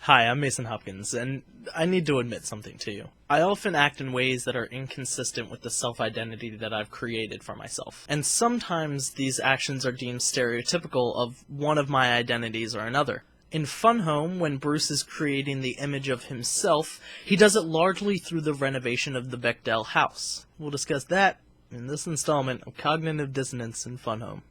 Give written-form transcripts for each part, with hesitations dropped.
Hi, I'm Mason Hopkins, and I need to admit something to you. I often act in ways that are inconsistent with the self-identity that I've created for myself. And sometimes these actions are deemed stereotypical of one of my identities or another. In Fun Home, when Bruce is creating the image of himself, he does it largely through the renovation of the Bechdel house. We'll discuss that in this installment of Cognitive Dissonance in Fun Home.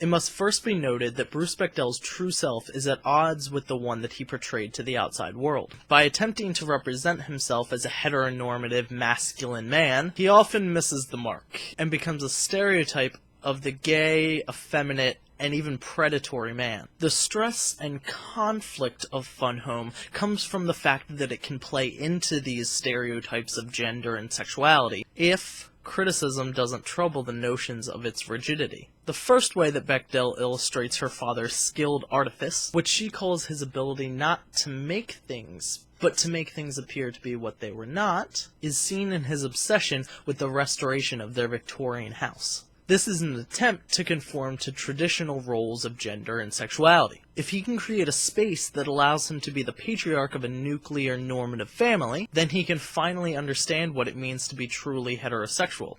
It must first be noted that Bruce Bechdel's true self is at odds with the one that he portrayed to the outside world. By attempting to represent himself as a heteronormative masculine man, he often misses the mark, and becomes a stereotype of the gay, effeminate, and even predatory man. The stress and conflict of Fun Home comes from the fact that it can play into these stereotypes of gender and sexuality, if criticism doesn't trouble the notions of its rigidity. The first way that Bechdel illustrates her father's skilled artifice, which she calls his ability not to make things, but to make things appear to be what they were not, is seen in his obsession with the restoration of their Victorian house. This is an attempt to conform to traditional roles of gender and sexuality. If he can create a space that allows him to be the patriarch of a nuclear normative family, then he can finally understand what it means to be truly heterosexual.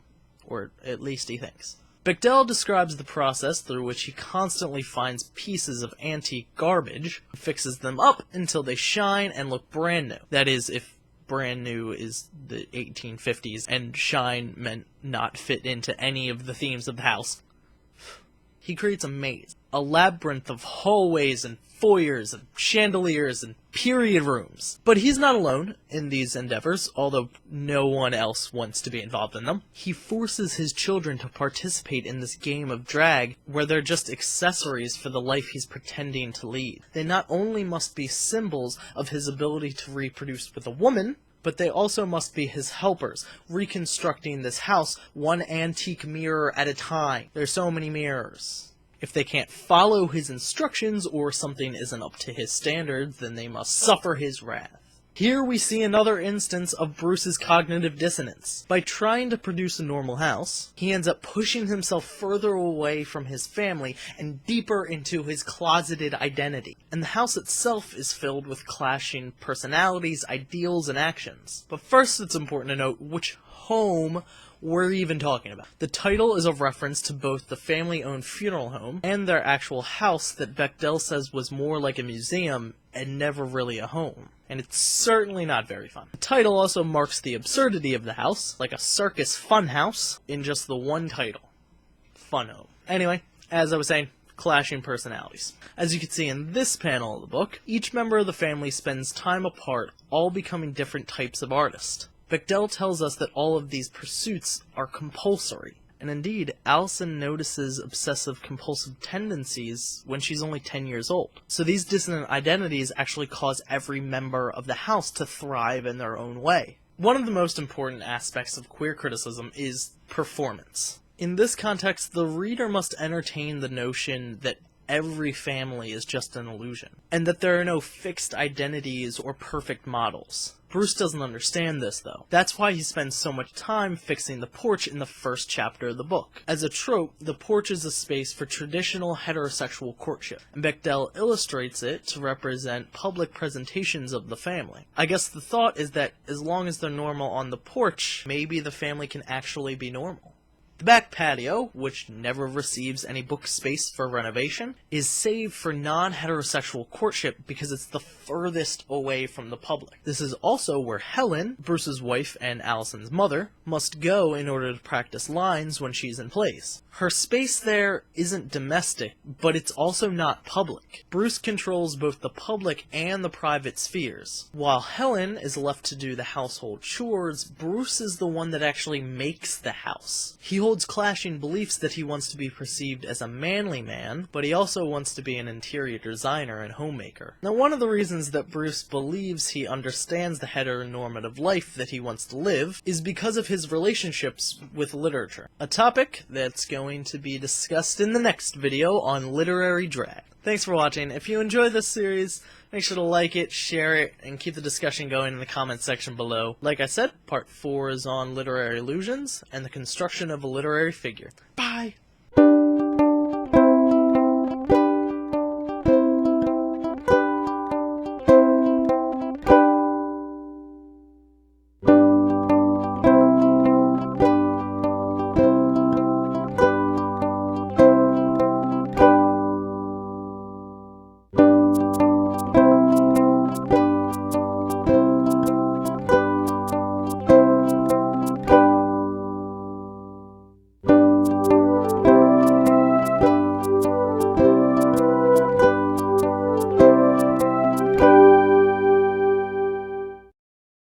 Or at least he thinks. Bechdel describes the process through which he constantly finds pieces of antique garbage, and fixes them up until they shine and look brand new. That is, if brand new is the 1850s, and shine meant not fit into any of the themes of the house. He creates a maze, a labyrinth of hallways and foyers and chandeliers and period rooms. But he's not alone in these endeavors, although no one else wants to be involved in them. He forces his children to participate in this game of drag, where they're just accessories for the life he's pretending to lead. They not only must be symbols of his ability to reproduce with a woman, but they also must be his helpers, reconstructing this house one antique mirror at a time. There's so many mirrors. If they can't follow his instructions, or something isn't up to his standards, then they must suffer his wrath. Here we see another instance of Bruce's cognitive dissonance. By trying to produce a normal house, he ends up pushing himself further away from his family and deeper into his closeted identity. And the house itself is filled with clashing personalities, ideals, and actions. But first, it's important to note which home we're even talking about. The title is a reference to both the family-owned funeral home and their actual house that Bechdel says was more like a museum and never really a home. And it's certainly not very fun. The title also marks the absurdity of the house, like a circus fun house, in just the one title. Fun Home. Anyway, as I was saying, clashing personalities. As you can see in this panel of the book, each member of the family spends time apart, all becoming different types of artists. Bechdel tells us that all of these pursuits are compulsory. And indeed, Allison notices obsessive-compulsive tendencies when she's only 10 years old. So these dissonant identities actually cause every member of the house to thrive in their own way. One of the most important aspects of queer criticism is performance. In this context, the reader must entertain the notion that every family is just an illusion, and that there are no fixed identities or perfect models. Bruce doesn't understand this, though. That's why he spends so much time fixing the porch in the first chapter of the book. As a trope, the porch is a space for traditional heterosexual courtship, and Bechdel illustrates it to represent public presentations of the family. I guess the thought is that as long as they're normal on the porch, maybe the family can actually be normal. The back patio, which never receives any book space for renovation, is saved for non-heterosexual courtship because it's the furthest away from the public. This is also where Helen, Bruce's wife and Allison's mother, must go in order to practice lines when she's in plays. Her space there isn't domestic, but it's also not public. Bruce controls both the public and the private spheres. While Helen is left to do the household chores, Bruce is the one that actually makes the house. He holds clashing beliefs that he wants to be perceived as a manly man, but he also wants to be an interior designer and homemaker. Now, one of the reasons that Bruce believes he understands the heteronormative life that he wants to live is because of his relationships with literature, a topic that's going to be discussed in the next video on literary drag. Thanks for watching. If you enjoyed this series, make sure to like it, share it, and keep the discussion going in the comments section below. Like I said, part 4 is on literary illusions and the construction of a literary figure. Bye!